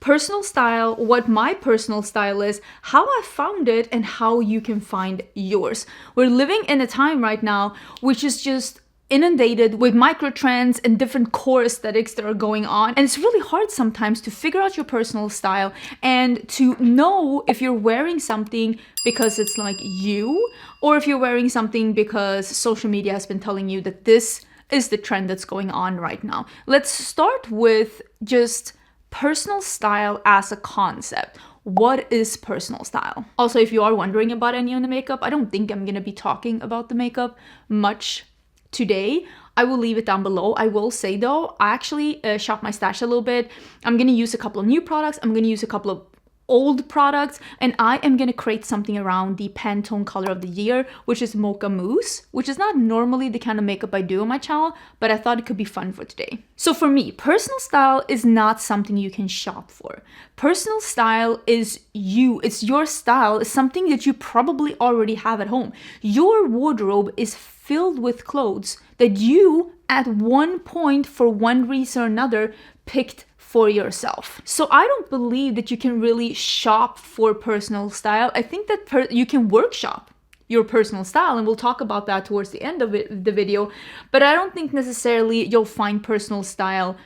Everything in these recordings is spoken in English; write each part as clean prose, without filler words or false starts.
personal style, what my personal style is, how I found it, and how you can find yours. We're living in a time right now which is just inundated with micro trends and different core aesthetics that are going on, and it's really hard sometimes to figure out your personal style and to know if you're wearing something because it's like you, or if you're wearing something because social media has been telling you that this is the trend that's going on right now. Let's start with just personal style as a concept. What is personal style? Also, if you are wondering about any of the makeup, I don't think I'm gonna be talking about the makeup much today. I will leave it down below. I will say though, I actually shopped my stash a little bit. I'm gonna use a couple of new products. I'm gonna use a couple of old products, and I am gonna create something around the Pantone color of the year, which is Mocha Mousse, which is not normally the kind of makeup I do on my channel, but I thought it could be fun for today. So for me, personal style is not something you can shop for. Personal style is you. It's your style. It's something that you probably already have at home. Your wardrobe is filled with clothes that you at one point, for one reason or another, picked for yourself. So I don't believe that you can really shop for personal style. I think that you can workshop your personal style, and we'll talk about that towards the end of the video, but I don't think necessarily you'll find personal style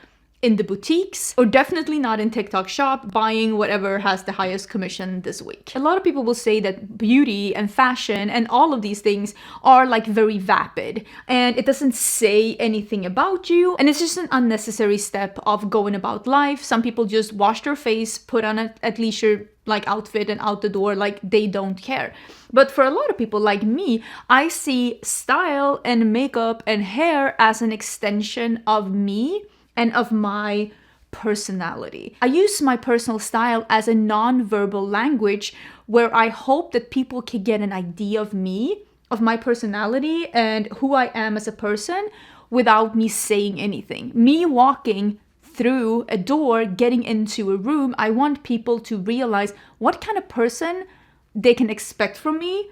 in the boutiques, or definitely not in TikTok shop buying whatever has the highest commission this week. A lot of people will say that beauty and fashion and all of these things are like very vapid, and it doesn't say anything about you, and it's just an unnecessary step of going about life. Some people just wash their face, put on a athleisure like outfit and out the door, like they don't care. But for a lot of people like me, I see style and makeup and hair as an extension of me and of my personality. I use my personal style as a non-verbal language where I hope that people can get an idea of me, of my personality, and who I am as a person without me saying anything. Me walking through a door, getting into a room, I want people to realize what kind of person they can expect from me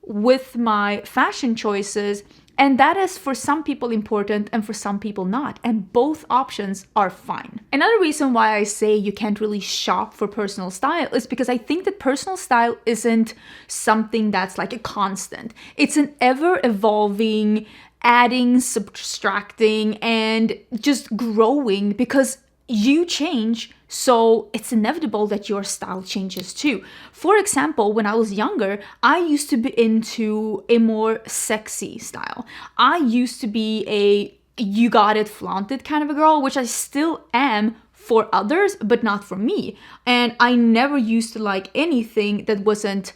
with my fashion choices. And that is for some people important and for some people not. And both options are fine. Another reason why I say you can't really shop for personal style is because I think that personal style isn't something that's like a constant. It's an ever evolving, adding, subtracting, and just growing, because you change, so it's inevitable that your style changes too. For example, when I was younger, I used to be into a more sexy style. I used to be a you got it flaunted kind of a girl, which I still am for others, but not for me. And I never used to like anything that wasn't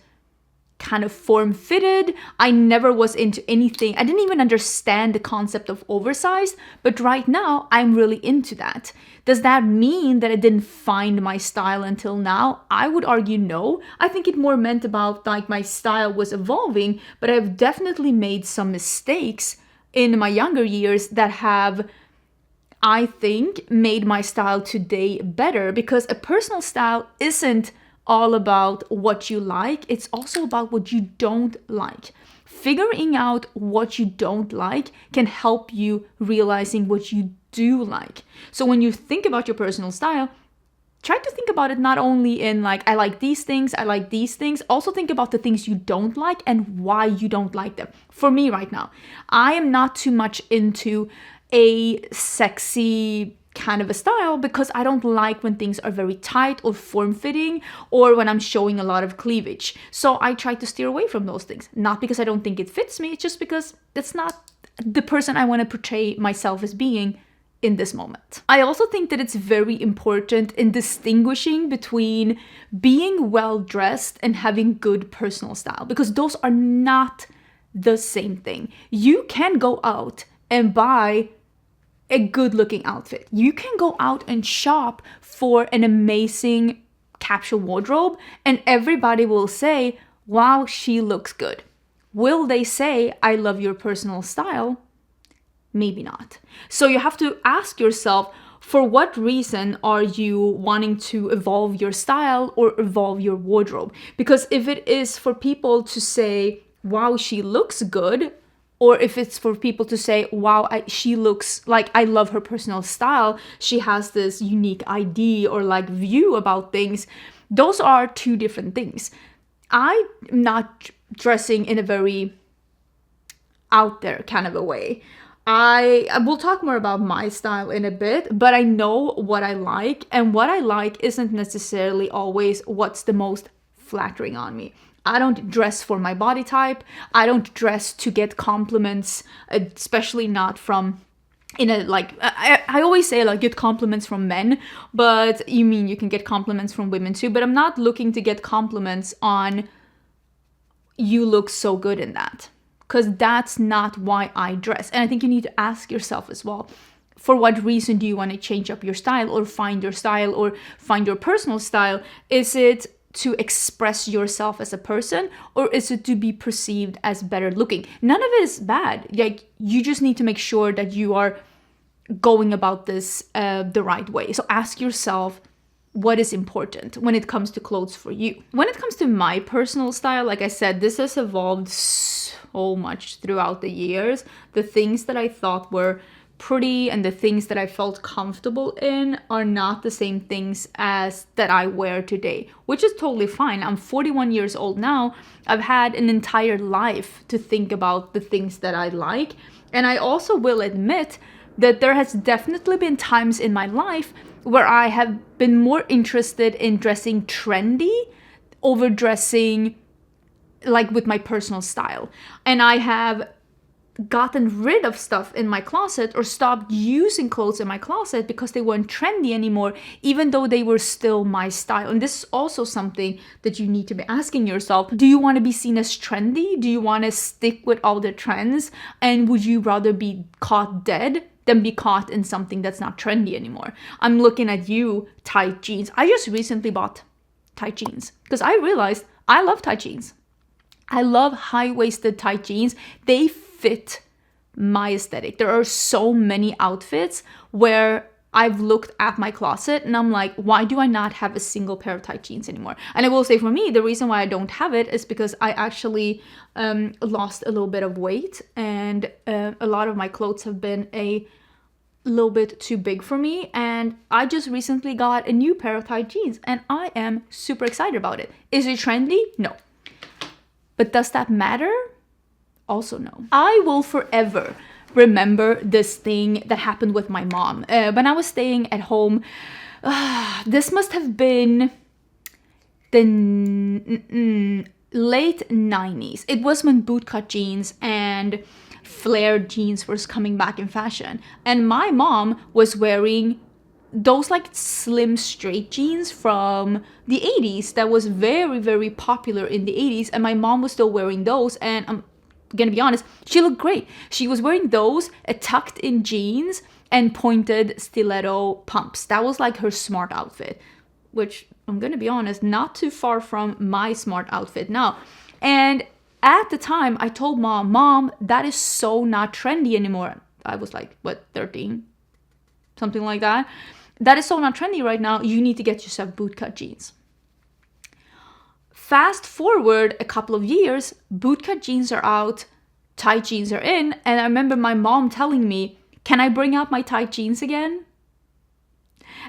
kind of form-fitted. I never was into anything. I didn't even understand the concept of oversized, but right now I'm really into that. Does that mean that I didn't find my style until now? I would argue no. I think it more meant about like my style was evolving, but I've definitely made some mistakes in my younger years that have, I think, made my style today better, because a personal style isn't all about what you like, it's also about what you don't like. Figuring out what you don't like can help you realizing what you do like. So when you think about your personal style, try to think about it not only in like, I like these things, I like these things, also think about the things you don't like and why you don't like them. For me right now, I am not too much into a sexy kind of a style because I don't like when things are very tight or form-fitting, or when I'm showing a lot of cleavage. So I try to steer away from those things. Not because I don't think it fits me, it's just because that's not the person I want to portray myself as being in this moment. I also think that it's very important in distinguishing between being well-dressed and having good personal style, because those are not the same thing. You can go out and buy a good looking outfit. You can go out and shop for an amazing capsule wardrobe and everybody will say, wow, she looks good. Will they say, I love your personal style? Maybe not. So you have to ask yourself, for what reason are you wanting to evolve your style or evolve your wardrobe? Because if it is for people to say, wow, she looks good, or if it's for people to say, wow, she looks like, I love her personal style, she has this unique ID or like view about things. Those are two different things. I'm not dressing in a very out there kind of a way. I will talk more about my style in a bit, but I know what I like, and what I like isn't necessarily always what's the most flattering on me. I don't dress for my body type. I don't dress to get compliments, especially not from in a like I always say like get compliments from men, but you mean you can get compliments from women too, but I'm not looking to get compliments on you look so good in that, because that's not why I dress. And I think you need to ask yourself as well, for what reason do you want to change up your style or find your style or find your personal style? Is it to express yourself as a person, or is it to be perceived as better looking? None of it is bad. Like, you just need to make sure that you are going about this the right way. So ask yourself, what is important when it comes to clothes for you? When it comes to my personal style, like I said, this has evolved so much throughout the years. The things that I thought were pretty and the things that I felt comfortable in are not the same things as that I wear today, which is totally fine. I'm 41 years old now. I've had an entire life to think about the things that I like. And I also will admit that there has definitely been times in my life where I have been more interested in dressing trendy over dressing like with my personal style. And I have gotten rid of stuff in my closet or stopped using clothes in my closet because they weren't trendy anymore, even though they were still my style. And this is also something that you need to be asking yourself. Do you want to be seen as trendy? Do you want to stick with all the trends? And would you rather be caught dead than be caught in something that's not trendy anymore? I'm looking at you, tight jeans. I just recently bought tight jeans because I realized I love tight jeans. I love high-waisted tight jeans. They fit my aesthetic. There are so many outfits where I've looked at my closet and I'm like, why do I not have a single pair of tight jeans anymore? And I will say, for me, the reason why I don't have it is because I actually lost a little bit of weight, and a lot of my clothes have been a little bit too big for me, and I just recently got a new pair of tight jeans and I am super excited about it. Is it trendy? No. But does that matter? Also no. I will forever remember this thing that happened with my mom. When I was staying at home, this must have been the late 90s. It was when bootcut jeans and flared jeans was coming back in fashion. And my mom was wearing those like slim straight jeans from the 80s that was very, very popular in the 80s. And my mom was still wearing those. And I'm gonna be honest, she looked great. She was wearing those, tucked in jeans and pointed stiletto pumps. That was like her smart outfit, which I'm gonna be honest, not too far from my smart outfit now. And at the time I told mom, that is so not trendy anymore. I was like, what, 13? Something like that. That is so not trendy right now. You need to get yourself bootcut jeans. Fast forward a couple of years, bootcut jeans are out, tight jeans are in, and I remember my mom telling me, can I bring out my tight jeans again?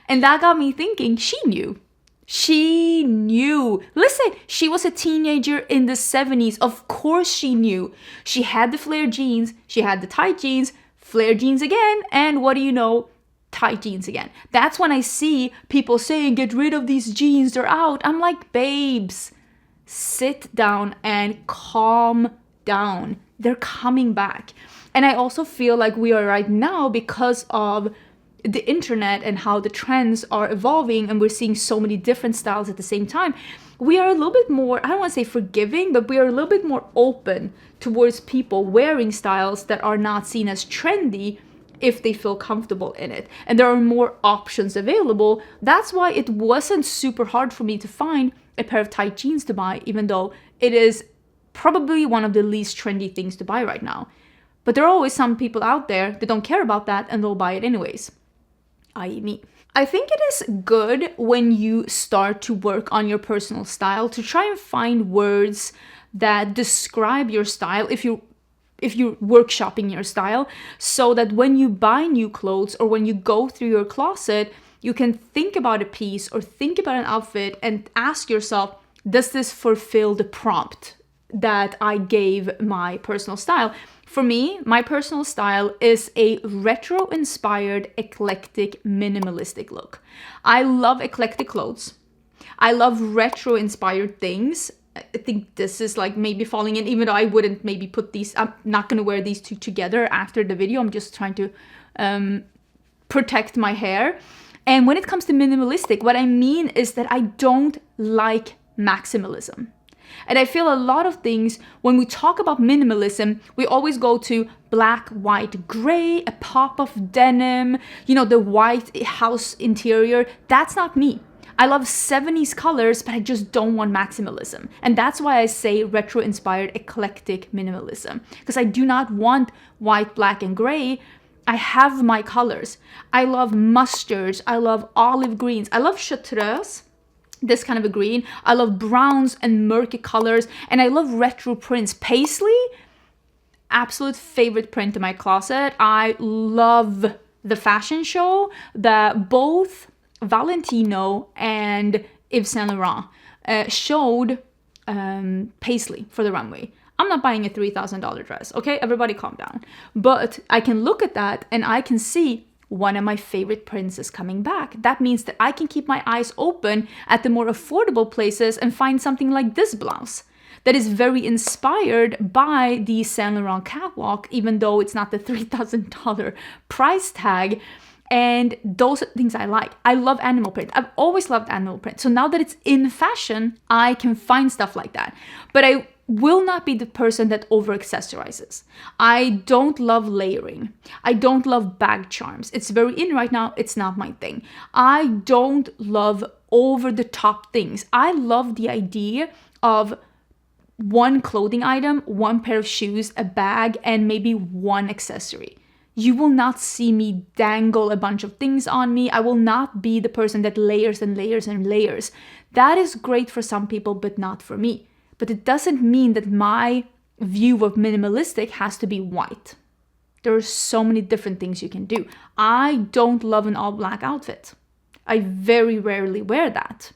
And that got me thinking, she knew. She knew. Listen, she was a teenager in the 70s. Of course she knew. She had the flared jeans, she had the tight jeans, flared jeans again, and what do you know? Tight jeans again. That's when I see people saying, get rid of these jeans, they're out. I'm like, babes, sit down and calm down. They're coming back. And I also feel like we are right now, because of the internet and how the trends are evolving and we're seeing so many different styles at the same time, we are a little bit more, I don't want to say forgiving, but we are a little bit more open towards people wearing styles that are not seen as trendy if they feel comfortable in it. And there are more options available. That's why it wasn't super hard for me to find a pair of tight jeans to buy, even though it is probably one of the least trendy things to buy right now. But there are always some people out there that don't care about that and they'll buy it anyways, i.e. me. I think it is good when you start to work on your personal style to try and find words that describe your style if you if you're workshopping your style, so that when you buy new clothes or when you go through your closet, you can think about a piece or think about an outfit and ask yourself, does this fulfill the prompt that I gave my personal style? For me, my personal style is a retro-inspired, eclectic, minimalistic look. I love eclectic clothes. I love retro-inspired things. I think this is like maybe falling in, even though I wouldn't maybe put these, I'm not going to wear these two together after the video. I'm just trying to protect my hair. And when it comes to minimalistic, what I mean is that I don't like maximalism. And I feel a lot of things, when we talk about minimalism, we always go to black, white, gray, a pop of denim, you know, the white house interior. That's not me. I love 70s colors, but I just don't want maximalism. And that's why I say retro-inspired, eclectic minimalism. Because I do not want white, black, and gray. I have my colors. I love mustards. I love olive greens. I love chartreuse, this kind of a green. I love browns and murky colors. And I love retro prints. Paisley, absolute favorite print in my closet. I love the fashion show that both Valentino and Yves Saint Laurent showed Paisley for the runway. I'm not buying a $3,000 dress, okay? Everybody calm down. But I can look at that and I can see one of my favorite prints is coming back. That means that I can keep my eyes open at the more affordable places and find something like this blouse that is very inspired by the Saint Laurent catwalk, even though it's not the $3,000 price tag. And those are things I like. I love animal print. I've always loved animal print. So now that it's in fashion, I can find stuff like that. But I will not be the person that over accessorizes. I don't love layering. I don't love bag charms. It's very in right now. It's not my thing. I don't love over the top things. I love the idea of one clothing item, one pair of shoes, a bag, and maybe one accessory. You will not see me dangle a bunch of things on me. I will not be the person that layers and layers and layers. That is great for some people, but not for me. But it doesn't mean that my view of minimalistic has to be white. There are so many different things you can do. I don't love an all black outfit. I very rarely wear that.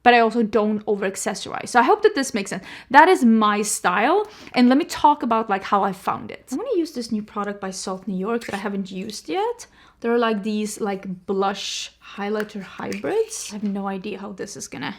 But I also don't over accessorize. So I hope that this makes sense. That is my style. And let me talk about like how I found it. I'm gonna use this new product by Salt New York that I haven't used yet. There are like these like blush highlighter hybrids. I have no idea how this is gonna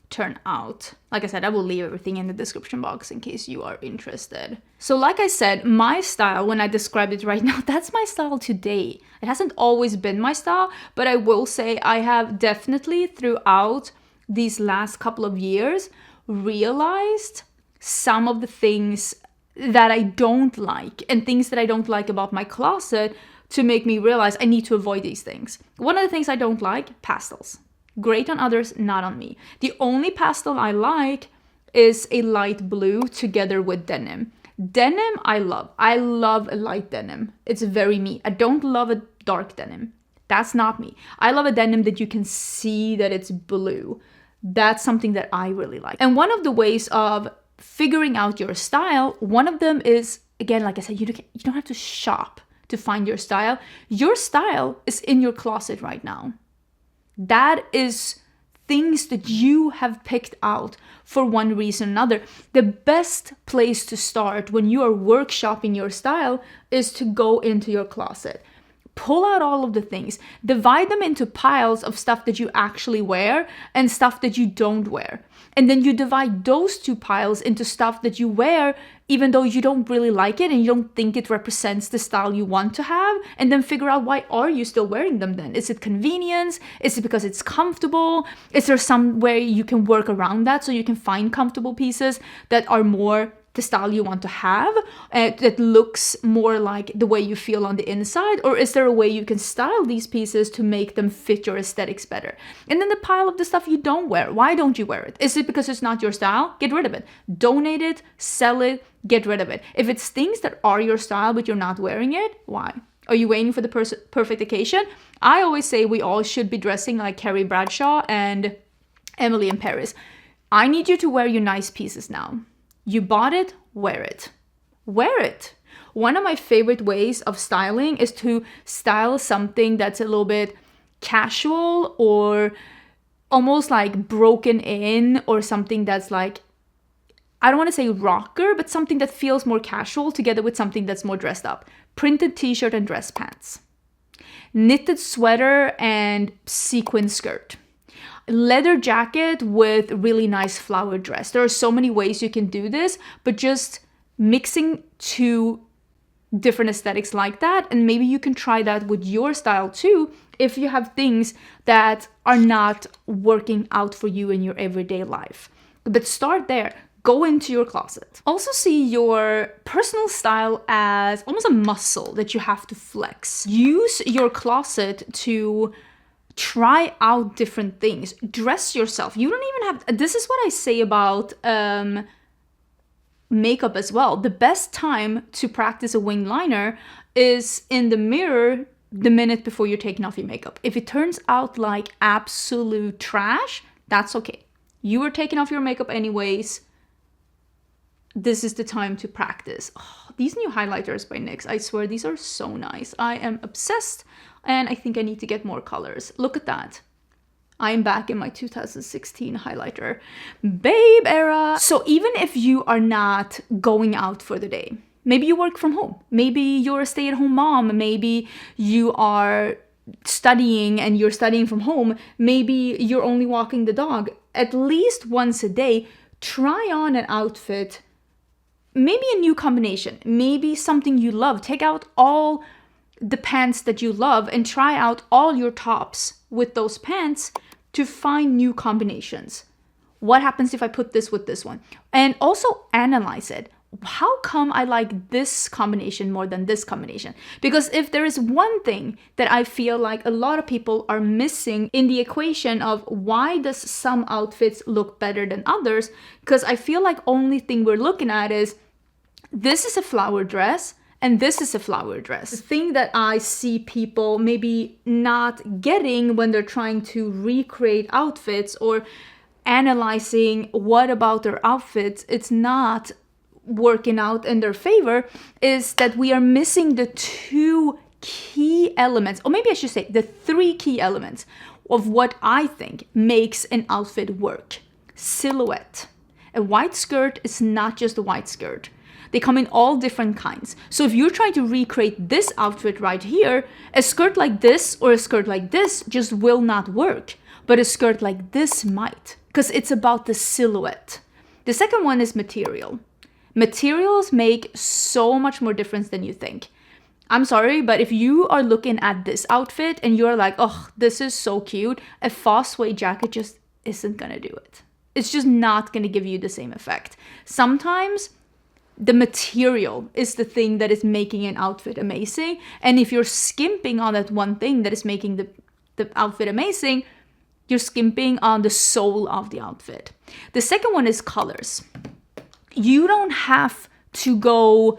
turn out. Like I said, I will leave everything in the description box in case you are interested. So like I said, my style, when I described it right now, that's my style today. It hasn't always been my style, but I will say I have definitely throughout these last couple of years realized some of the things that I don't like and things that I don't like about my closet to make me realize I need to avoid these things. One of the things I don't like, pastels. Great on others, not on me. The only pastel I like is a light blue together with denim. Denim I love. I love a light denim. It's very me. I don't love a dark denim. That's not me. I love a denim that you can see that it's blue. That's something that I really like. And one of the ways of figuring out your style, one of them is, again, like I said, you don't have to shop to find your style. Your style is in your closet right now. That is things that you have picked out for one reason or another. The best place to start when you are workshopping your style is to go into your closet. Pull out all of the things, divide them into piles of stuff that you actually wear and stuff that you don't wear. And then you divide those two piles into stuff that you wear even though you don't really like it and you don't think it represents the style you want to have, and then figure out why are you still wearing them then? Is it convenience? Is it because it's comfortable? Is there some way you can work around that so you can find comfortable pieces that are more the style you want to have, that looks more like the way you feel on the inside? Or is there a way you can style these pieces to make them fit your aesthetics better? And then the pile of the stuff you don't wear. Why don't you wear it? Is it because it's not your style? Get rid of it. Donate it, sell it, get rid of it. If it's things that are your style but you're not wearing it, why? Are you waiting for the perfect occasion? I always say we all should be dressing like Carrie Bradshaw and Emily in Paris. I need you to wear your nice pieces now. You bought it, wear it. wear it. One of my favorite ways of styling is to style something that's a little bit casual or almost like broken in, or something that's like, I don't want to say rocker, but something that feels more casual together with something that's more dressed up. Printed t-shirt and dress pants. Knitted sweater and sequin skirt. Leather jacket with really nice flower dress. There are so many ways you can do this, but just mixing two different aesthetics like that, and maybe you can try that with your style too if you have things that are not working out for you in your everyday life. But start there. Go into your closet. Also see your personal style as almost a muscle that you have to flex. Use your closet to try out different things. Dress yourself. You don't even have, this is what I say about makeup as well. The best time to practice a wing liner is in the mirror the minute before you're taking off your makeup. If it turns out like absolute trash, that's okay. You were taking off your makeup anyways. This is the time to practice. Oh, these new highlighters by NYX, I swear these are so nice. I am obsessed, and I think I need to get more colors. Look at that. I am back in my 2016 highlighter babe era. So even if you are not going out for the day, maybe you work from home, maybe you're a stay-at-home mom, maybe you are studying and you're studying from home, maybe you're only walking the dog, at least once a day, try on an outfit. Maybe a new combination, maybe something you love. Take out all the pants that you love and try out all your tops with those pants to find new combinations. What happens if I put this with this one? And also analyze it. How come I like this combination more than this combination? Because if there is one thing that I feel like a lot of people are missing in the equation of why does some outfits look better than others, because I feel like only thing we're looking at is this is a flower dress and this is a flower dress. The thing that I see people maybe not getting when they're trying to recreate outfits or analyzing what about their outfits it's not working out in their favor is that we are missing the two key elements, or maybe I should say the three key elements of what I think makes an outfit work. Silhouette. A white skirt is not just a white skirt. They come in all different kinds. So if you're trying to recreate this outfit right here, a skirt like this or a skirt like this just will not work. But a skirt like this might, because it's about the silhouette. The second one is material. Materials make so much more difference than you think. I'm sorry, but if you are looking at this outfit and you're like, oh, this is so cute, a false suede jacket just isn't gonna do it. It's just not gonna give you the same effect. Sometimes the material is the thing that is making an outfit amazing. And if you're skimping on that one thing that is making the outfit amazing, you're skimping on the soul of the outfit. The second one is colors. You don't have to go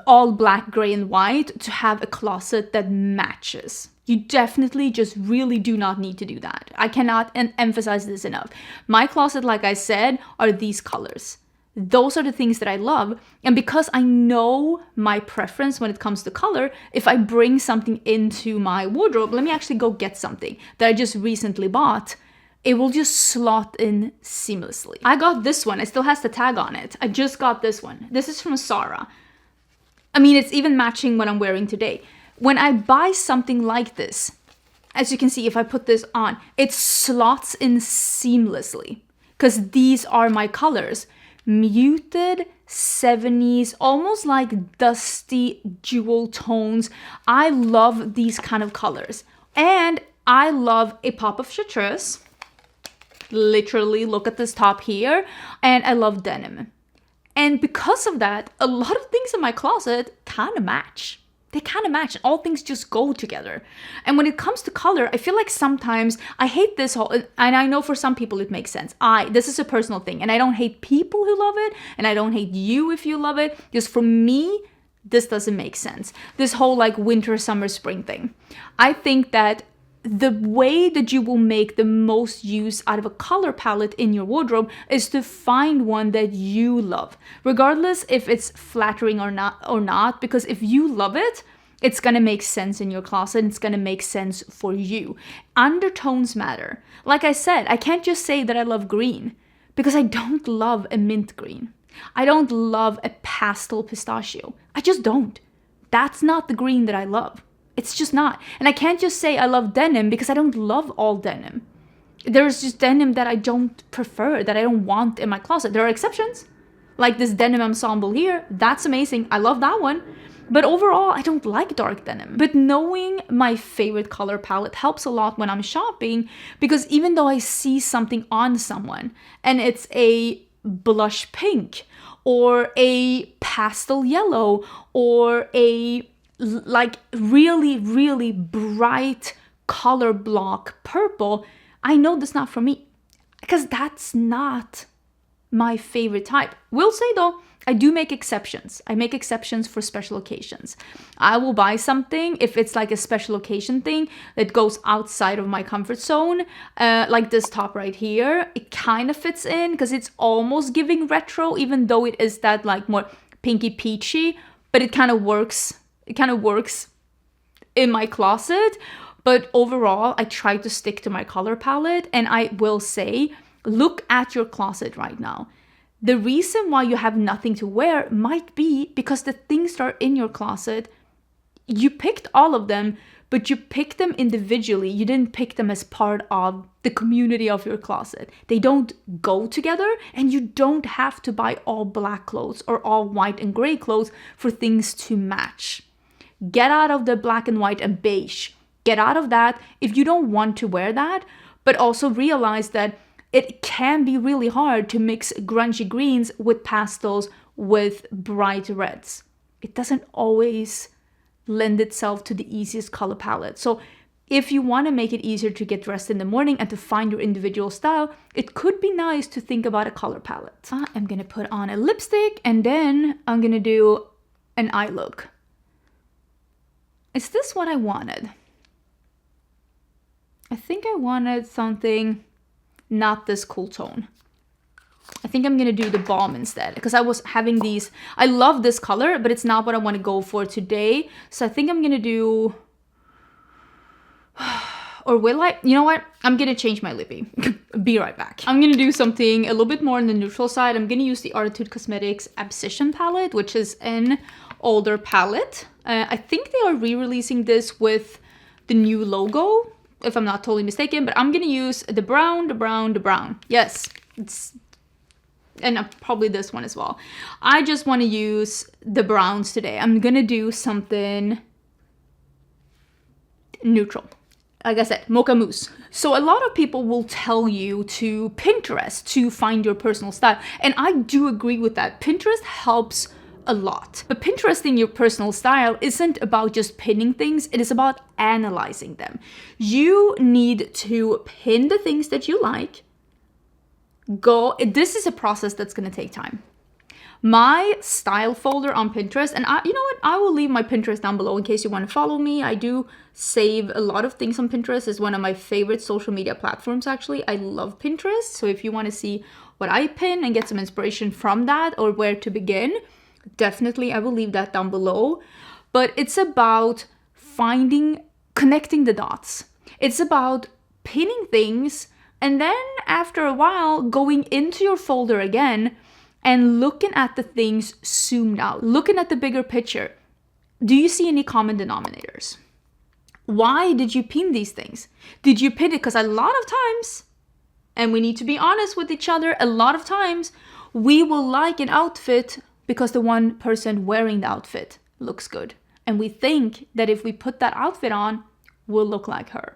all black, gray, and white to have a closet that matches. You definitely just really do not need to do that. I cannot emphasize this enough. My closet, like I said, are these colors. Those are the things that I love. And because I know my preference when it comes to color, if I bring something into my wardrobe, let me actually go get something that I just recently bought, it will just slot in seamlessly. I got this one. It still has the tag on it. I just got this one. This is from Zara. I mean, it's even matching what I'm wearing today. When I buy something like this, as you can see, if I put this on, it slots in seamlessly because these are my colors. Muted 70s, almost like dusty jewel tones. I love these kind of colors. And I love a pop of chartreuse. Literally, look at this top here. And I love denim. And because of that, a lot of things in my closet kind of match. They kind of match. All things just go together. And when it comes to color, I feel like sometimes I hate this whole, and I know for some people it makes sense. This is a personal thing, and I don't hate people who love it, and I don't hate you if you love it. Just for me, this doesn't make sense. This whole like winter, summer, spring thing. I think that the way that you will make the most use out of a color palette in your wardrobe is to find one that you love, regardless if it's flattering or not, because if you love it, it's gonna make sense in your closet. It's gonna make sense for you. Undertones matter. Like I said, I can't just say that I love green because I don't love a mint green. I don't love a pastel pistachio. I just don't. That's not the green that I love. It's just not. And I can't just say I love denim because I don't love all denim. There's just denim that I don't prefer, that I don't want in my closet. There are exceptions, like this denim ensemble here. That's amazing. I love that one. But overall, I don't like dark denim. But knowing my favorite color palette helps a lot when I'm shopping, because even though I see something on someone and it's a blush pink or a pastel yellow or a like really, really bright color block purple, I know that's not for me because that's not my favorite type. Will say though, I do make exceptions. I make exceptions for special occasions. I will buy something if it's like a special occasion thing that goes outside of my comfort zone, like this top right here. It kind of fits in because it's almost giving retro, even though it is that like more pinky peachy, but it kind of works. It kind of works in my closet. But overall, I try to stick to my color palette. And I will say, look at your closet right now. The reason why you have nothing to wear might be because the things that are in your closet, you picked all of them, but you picked them individually. You didn't pick them as part of the community of your closet. They don't go together, and you don't have to buy all black clothes or all white and gray clothes for things to match. Get out of the black and white and beige. Get out of that if you don't want to wear that, but also realize that it can be really hard to mix grungy greens with pastels with bright reds. It doesn't always lend itself to the easiest color palette. So if you want to make it easier to get dressed in the morning and to find your individual style, it could be nice to think about a color palette. I'm going to put on a lipstick and then I'm going to do an eye look. Is this what I wanted? I think I wanted something not this cool tone. I think I'm gonna do the balm instead because I was having these. I love this color, but it's not what I want to go for today. So I think I'm gonna do, or will I? You know what? I'm gonna change my lippy. Be right back. I'm gonna do something a little bit more on the neutral side. I'm gonna use the Arttitude Cosmetics Obsession palette, which is an older palette. I think they are re-releasing this with the new logo, if I'm not totally mistaken, but I'm gonna use the brown, the brown, the brown. Yes, and probably this one as well. I just want to use the browns today. I'm gonna do something neutral. Like I said, mocha mousse. So a lot of people will tell you to Pinterest to find your personal style. And I do agree with that. Pinterest helps a lot. But Pinteresting your personal style isn't about just pinning things. It is about analyzing them. You need to pin the things that you like. This is a process that's going to take time. My style folder on Pinterest, and you know what? I will leave my Pinterest down below in case you want to follow me. I do save a lot of things on Pinterest. It's one of my favorite social media platforms, actually. I love Pinterest. So if you want to see what I pin and get some inspiration from that or where to begin, definitely I will leave that down below. But it's about connecting the dots. It's about pinning things, and then after a while going into your folder again and looking at the things zoomed out, looking at the bigger picture. Do you see any common denominators? Why did you pin these things? Did you pin it because a lot of times, and we need to be honest with each other, a lot of times we will like an outfit because the one person wearing the outfit looks good. And we think that if we put that outfit on, we'll look like her.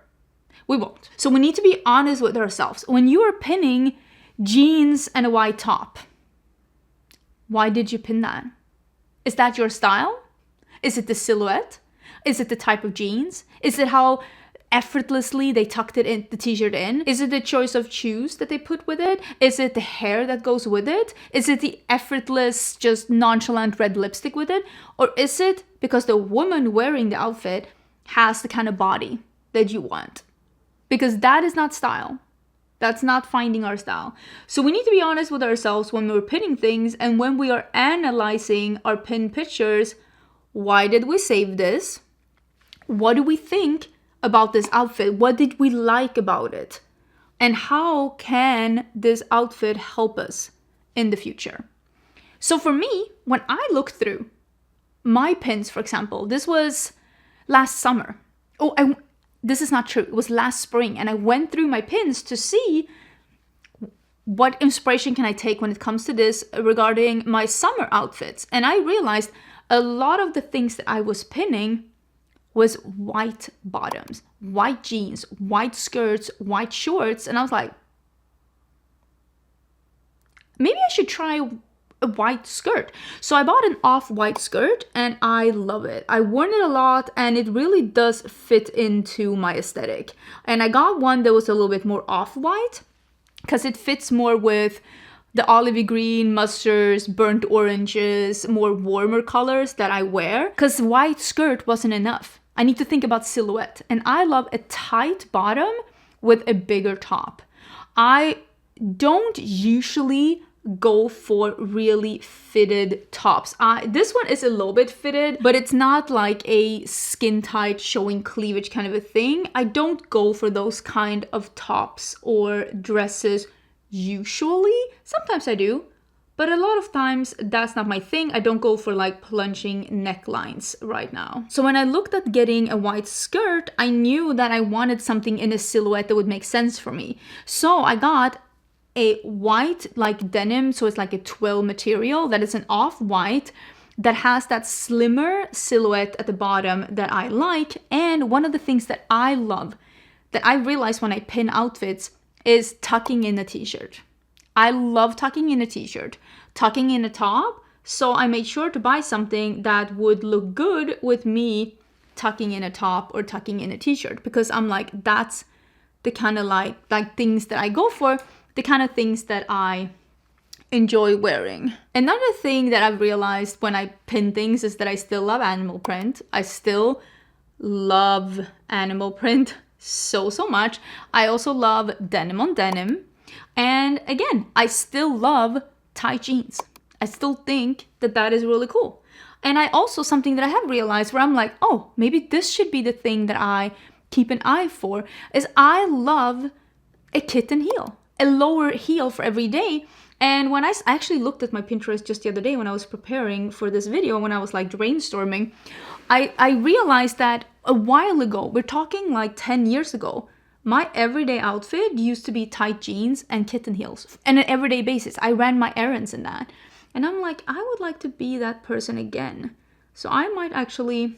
We won't. So we need to be honest with ourselves. When you are pinning jeans and a white top, why did you pin that? Is that your style? Is it the silhouette? Is it the type of jeans? Is it how effortlessly they tucked it in the t-shirt in? Is it the choice of shoes that they put with it? Is it the hair that goes with it? Is it the effortless, just nonchalant red lipstick with it? Or is it because the woman wearing the outfit has the kind of body that you want? because that is not style. That's not finding our style. So we need to be honest with ourselves when we're pinning things and when we are analyzing our pin pictures. Why did we save this? What do we think about this outfit? What did we like about it? And how can this outfit help us in the future? So for me, when I look through my pins, for example, this was last summer. This is not true. It was last spring. And I went through my pins to see what inspiration can I take when it comes to this regarding my summer outfits. And I realized a lot of the things that I was pinning was white bottoms, white jeans, white skirts, white shorts. And I was like, maybe I should try a white skirt. So I bought an off-white skirt and I love it. I worn it a lot and it really does fit into my aesthetic. And I got one that was a little bit more off-white because it fits more with the olivey green, mustards, burnt oranges, more warmer colors that I wear, because white skirt wasn't enough. I need to think about silhouette. And I love a tight bottom with a bigger top. I don't usually go for really fitted tops. This one is a little bit fitted, but it's not like a skin tight showing cleavage kind of a thing. I don't go for those kind of tops or dresses usually. Sometimes I do, but a lot of times that's not my thing. I don't go for like plunging necklines right now. So when I looked at getting a white skirt, I knew that I wanted something in a silhouette that would make sense for me. So I got a white like denim, so it's like a twill material that is an off-white that has that slimmer silhouette at the bottom that I like. And one of the things that I love, that I realize when I pin outfits, is tucking in a t-shirt. I love tucking in a t-shirt, tucking in a top. So I made sure to buy something that would look good with me tucking in a top or tucking in a t-shirt, because I'm like, that's the kind of like things that I go for, the kind of things that I enjoy wearing. Another thing that I've realized when I pin things is that I still love animal print. I still love animal print so much. I also love denim on denim. And again, I still love tight jeans. I still think that that is really cool. And I also, something that I have realized where I'm like, oh, maybe this should be the thing that I keep an eye for, is I love a kitten heel, a lower heel for every day. And when I actually looked at my Pinterest just the other day when I was preparing for this video, when I was like brainstorming, I realized that a while ago, we're talking like 10 years ago, my everyday outfit used to be tight jeans and kitten heels on an everyday basis. I ran my errands in that. And I'm like, I would like to be that person again. So I might actually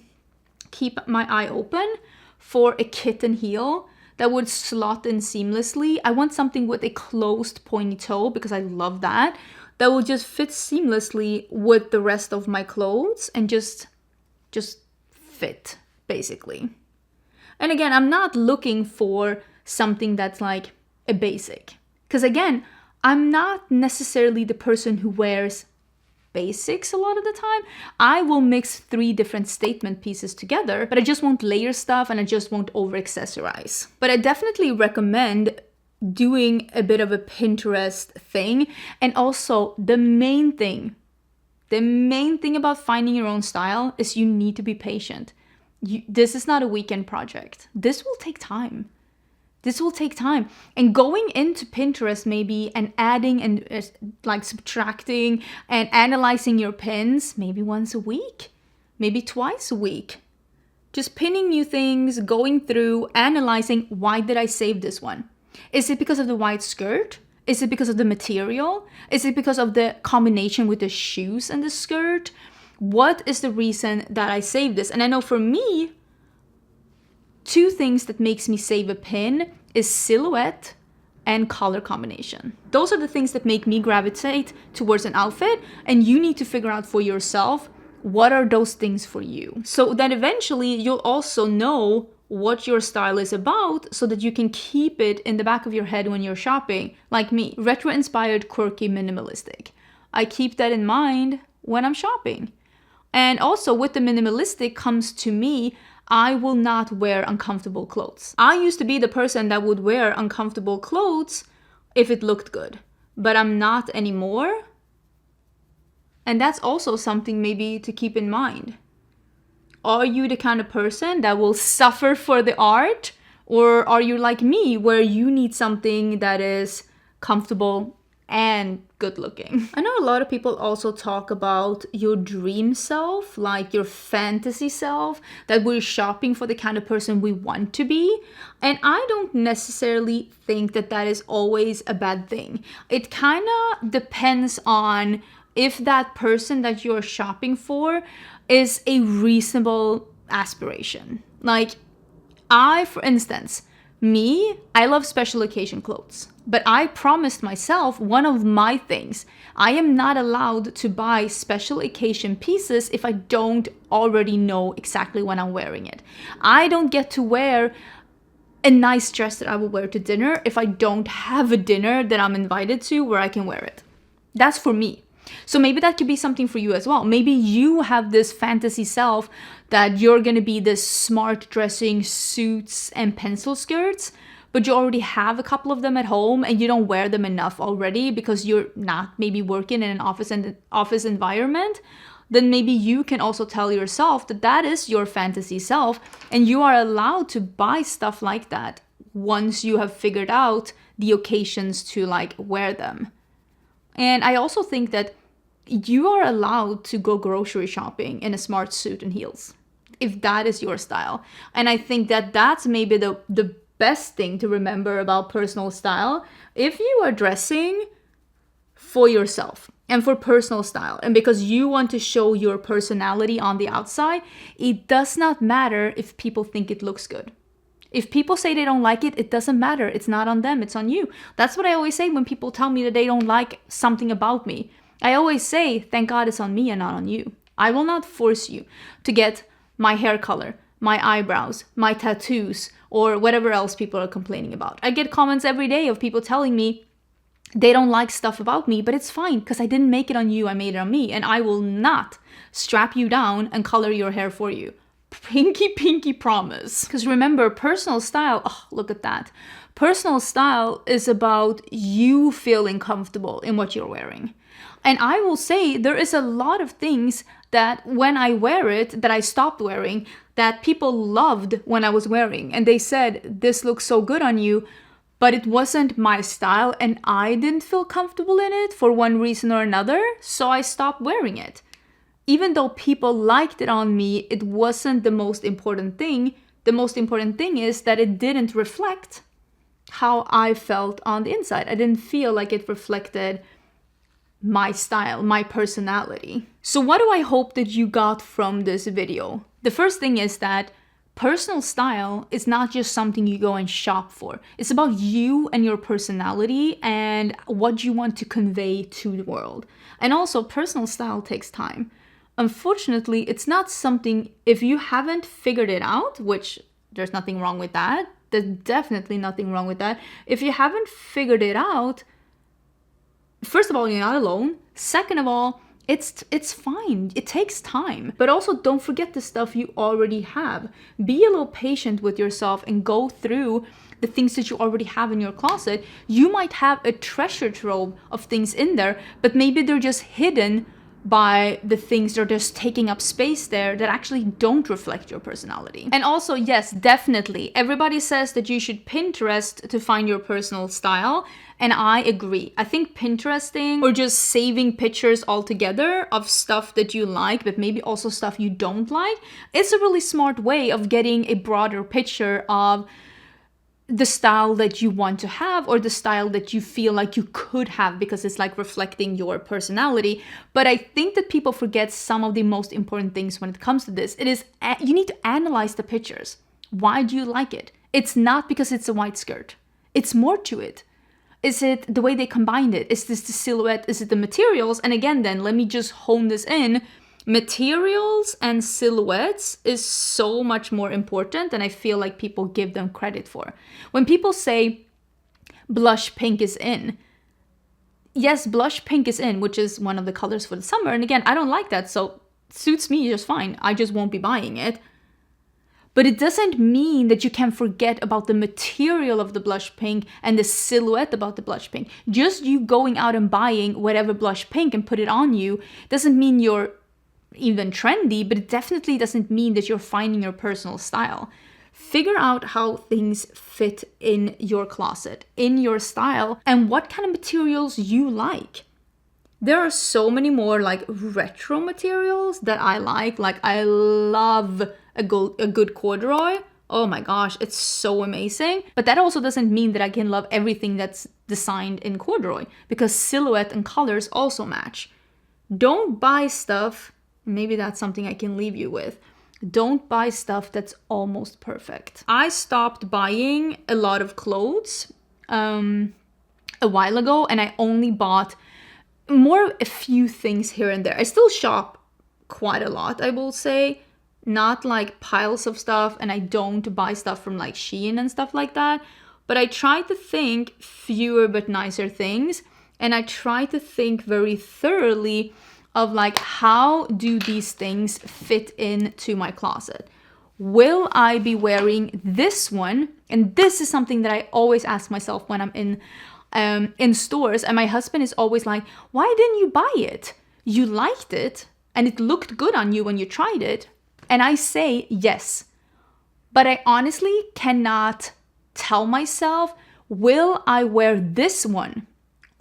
keep my eye open for a kitten heel that would slot in seamlessly. I want something with a closed pointy toe because I love that. That will just fit seamlessly with the rest of my clothes and just fit, basically. And again, I'm not looking for something that's like a basic. Because again, I'm not necessarily the person who wears basics a lot of the time. I will mix 3 different statement pieces together, but I just won't layer stuff and I just won't over accessorize. But I definitely recommend doing a bit of a Pinterest thing. And also the main thing about finding your own style is you need to be patient. This is not a weekend project. This will take time. And going into Pinterest maybe and adding and like subtracting and analyzing your pins maybe once a week, maybe twice a week. Just pinning new things, going through, analyzing, why did I save this one? Is it because of the white skirt? Is it because of the material? Is it because of the combination with the shoes and the skirt? What is the reason that I saved this? And I know for me, 2 things that makes me save a pin is silhouette and color combination. Those are the things that make me gravitate towards an outfit, and you need to figure out for yourself, what are those things for you? So then eventually you'll also know what your style is about so that you can keep it in the back of your head when you're shopping. Like me, retro-inspired, quirky, minimalistic. I keep that in mind when I'm shopping. And also with the minimalistic comes to me I will not wear uncomfortable clothes. I used to be the person that would wear uncomfortable clothes if it looked good, but I'm not anymore. And that's also something maybe to keep in mind. Are you the kind of person that will suffer for the art? Or are you like me, where you need something that is comfortable and good looking? I know a lot of people also talk about your dream self, like your fantasy self, that we're shopping for the kind of person we want to be. And I don't necessarily think that that is always a bad thing. It kind of depends on if that person that you're shopping for is a reasonable aspiration. Like, for instance, I love special occasion clothes, but I promised myself one of my things. I am not allowed to buy special occasion pieces if I don't already know exactly when I'm wearing it. I don't get to wear a nice dress that I will wear to dinner if I don't have a dinner that I'm invited to where I can wear it. That's for me. So maybe that could be something for you as well. Maybe you have this fantasy self that you're going to be this smart dressing suits and pencil skirts, but you already have a couple of them at home and you don't wear them enough already because you're not maybe working in an office environment. Then maybe you can also tell yourself that that is your fantasy self, and you are allowed to buy stuff like that once you have figured out the occasions to like wear them. And I also think that you are allowed to go grocery shopping in a smart suit and heels, if that is your style. And I think that that's maybe the best thing to remember about personal style. If you are dressing for yourself and for personal style, and because you want to show your personality on the outside, it does not matter if people think it looks good. If people say they don't like it, it doesn't matter. It's not on them, it's on you. That's what I always say when people tell me that they don't like something about me. I always say, thank God it's on me and not on you. I will not force you to get my hair color, my eyebrows, my tattoos, or whatever else people are complaining about. I get comments every day of people telling me they don't like stuff about me, but it's fine because I didn't make it on you, I made it on me. And I will not strap you down and color your hair for you. Pinky promise. Because remember, personal style, oh, look at that. Personal style is about you feeling comfortable in what you're wearing. And I will say there is a lot of things that when I wear it, that I stopped wearing, that people loved when I was wearing. And they said, this looks so good on you, but it wasn't my style and I didn't feel comfortable in it for one reason or another, so I stopped wearing it. Even though people liked it on me, it wasn't the most important thing. The most important thing is that it didn't reflect how I felt on the inside. I didn't feel like it reflected my style, my personality. So what do I hope that you got from this video? The first thing is that personal style is not just something you go and shop for. It's about you and your personality and what you want to convey to the world. And also, personal style takes time. Unfortunately, it's not something, if you haven't figured it out, which there's nothing wrong with that. There's definitely nothing wrong with that. If you haven't figured it out, first of all, you're not alone. Second of all, it's fine. It takes time. But also don't forget the stuff you already have. Be a little patient with yourself and go through the things that you already have in your closet. You might have a treasure trove of things in there, but maybe they're just hidden by the things that are just taking up space there that actually don't reflect your personality. And also, yes, definitely, everybody says that you should Pinterest to find your personal style, and I agree. I think Pinteresting or just saving pictures altogether of stuff that you like, but maybe also stuff you don't like, it's a really smart way of getting a broader picture of the style that you want to have or the style that you feel like you could have, because it's like reflecting your personality. But I think that people forget some of the most important things when it comes to this. It is, you need to analyze the pictures. Why do you like it? It's not because it's a white skirt. It's more to it. Is it the way they combined it? Is this the silhouette? Is it the materials? And again, then let me just hone this in. Materials and silhouettes is so much more important than I feel like people give them credit for. When people say blush pink is in, yes, blush pink is in, which is one of the colors for the summer. And again, I don't like that, so it suits me just fine. I just won't be buying it. But it doesn't mean that you can forget about the material of the blush pink and the silhouette about the blush pink. Just you going out and buying whatever blush pink and put it on you doesn't mean you're even trendy, but it definitely doesn't mean that you're finding your personal style. Figure out how things fit in your closet, in your style, and what kind of materials you like. There are so many more like retro materials that I like. Like I love a good corduroy. Oh my gosh, it's so amazing. But that also doesn't mean that I can love everything that's designed in corduroy, because silhouette and colors also match. Don't buy stuff, maybe that's something I can leave you with. Don't buy stuff that's almost perfect. I stopped buying a lot of clothes a while ago, and I only bought a few things here and there. I still shop quite a lot, I will say. Not like piles of stuff, and I don't buy stuff from like Shein and stuff like that. But I try to think fewer but nicer things, and I try to think very thoroughly of like, how do these things fit into my closet? Will I be wearing this one? And this is something that I always ask myself when I'm in stores, and my husband is always like, why didn't you buy it? You liked it and it looked good on you when you tried it. And I say yes, but I honestly cannot tell myself, will I wear this one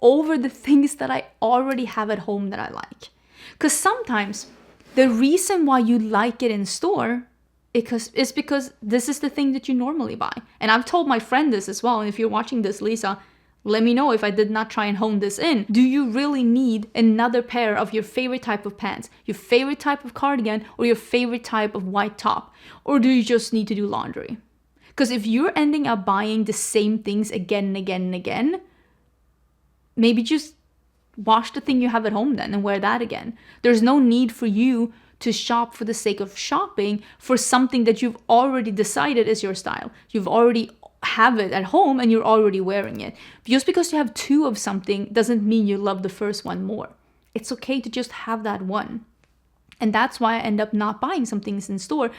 over the things that I already have at home that I like? Because sometimes the reason why you like it in store is because this is the thing that you normally buy. And I've told my friend this as well. And if you're watching this, Lisa, let me know if I did not try and hone this in. Do you really need another pair of your favorite type of pants, your favorite type of cardigan, or your favorite type of white top? Or do you just need to do laundry? Because if you're ending up buying the same things again and again and again, maybe just wash the thing you have at home then and wear that again. There's no need for you to shop for the sake of shopping for something that you've already decided is your style. You've already have it at home and you're already wearing it. Just because you have two of something doesn't mean you love the first one more. It's okay to just have that one. And that's why I end up not buying some things in store.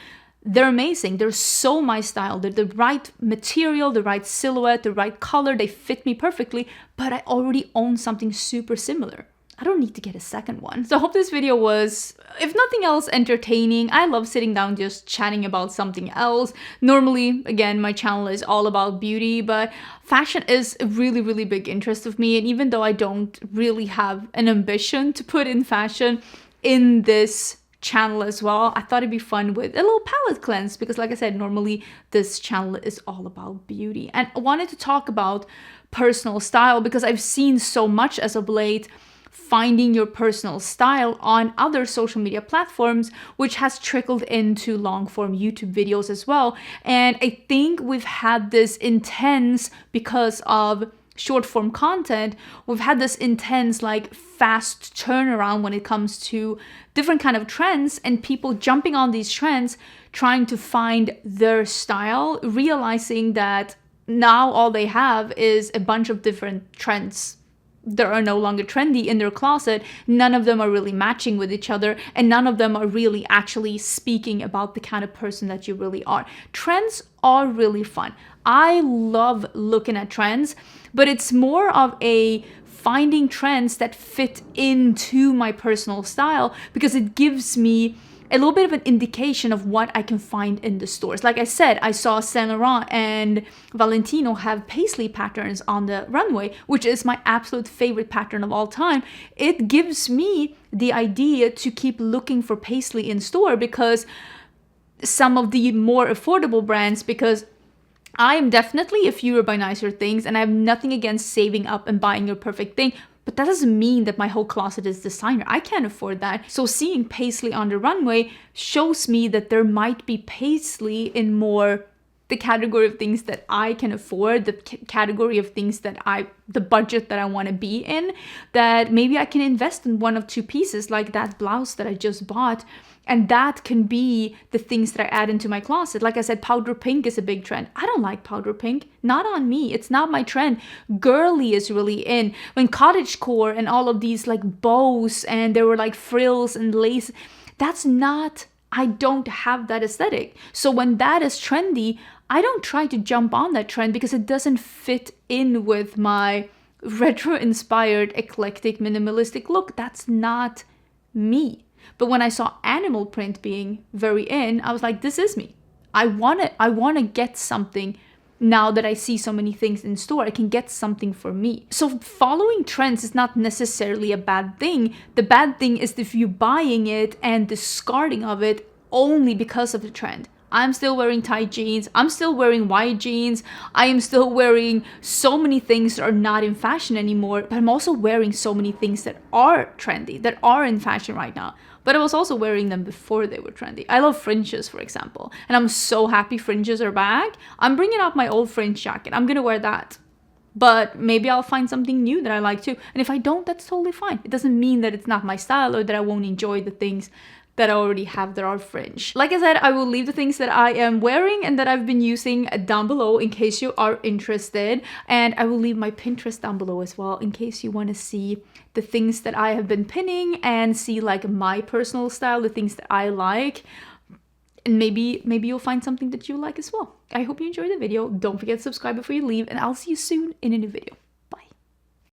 They're amazing. They're so my style. They're the right material, the right silhouette, the right color. They fit me perfectly, but I already own something super similar. I don't need to get a second one. So I hope this video was, if nothing else, entertaining. I love sitting down just chatting about something else. Normally, again, my channel is all about beauty, but fashion is a really, really big interest of me. And even though I don't really have an ambition to put in fashion in this channel as well, I thought it'd be fun with a little palette cleanse, because like I said, normally this channel is all about beauty. And I wanted to talk about personal style because I've seen so much as of late finding your personal style on other social media platforms, which has trickled into long form YouTube videos as well. And I think we've had this intense, because of short form content, we've had this intense like fast turnaround when it comes to different kind of trends, and people jumping on these trends, trying to find their style, realizing that now all they have is a bunch of different trends that are no longer trendy in their closet. None of them are really matching with each other, and none of them are really actually speaking about the kind of person that you really are. Trends are really fun. I love looking at trends, but it's more of a finding trends that fit into my personal style, because it gives me a little bit of an indication of what I can find in the stores. Like I said, I saw Saint Laurent and Valentino have paisley patterns on the runway, which is my absolute favorite pattern of all time. It gives me the idea to keep looking for paisley in store, because some of the more affordable brands, because I am definitely a fewer by nicer things, and I have nothing against saving up and buying your perfect thing. But that doesn't mean that my whole closet is designer. I can't afford that. So seeing paisley on the runway shows me that there might be paisley in more the category of things that I can afford, the category of things that the budget that I want to be in, that maybe I can invest in one of two pieces, like that blouse that I just bought. And that can be the things that I add into my closet. Like I said, powder pink is a big trend. I don't like powder pink. Not on me. It's not my trend. Girly is really in. When cottagecore and all of these like bows and there were like frills and lace, that's not I don't have that aesthetic. So when that is trendy, I don't try to jump on that trend because it doesn't fit in with my retro-inspired, eclectic, minimalistic look. That's not me. But when I saw animal print being very in, I was like, this is me. I want to get something. Now that I see so many things in store, I can get something for me. So following trends is not necessarily a bad thing. The bad thing is if you're buying it and discarding of it only because of the trend. I'm still wearing tight jeans. I'm still wearing wide jeans. I am still wearing so many things that are not in fashion anymore, but I'm also wearing so many things that are trendy, that are in fashion right now. But I was also wearing them before they were trendy. I love fringes, for example, and I'm so happy fringes are back. I'm bringing out my old fringe jacket. I'm gonna wear that. But maybe I'll find something new that I like too. And if I don't, that's totally fine. It doesn't mean that it's not my style or that I won't enjoy the things that I already have that are fringe. Like I said, I will leave the things that I am wearing and that I've been using down below in case you are interested. And I will leave my Pinterest down below as well in case you want to see the things that I have been pinning and see like my personal style, the things that I like. And maybe you'll find something that you like as well. I hope you enjoyed the video. Don't forget to subscribe before you leave, and I'll see you soon in a new video.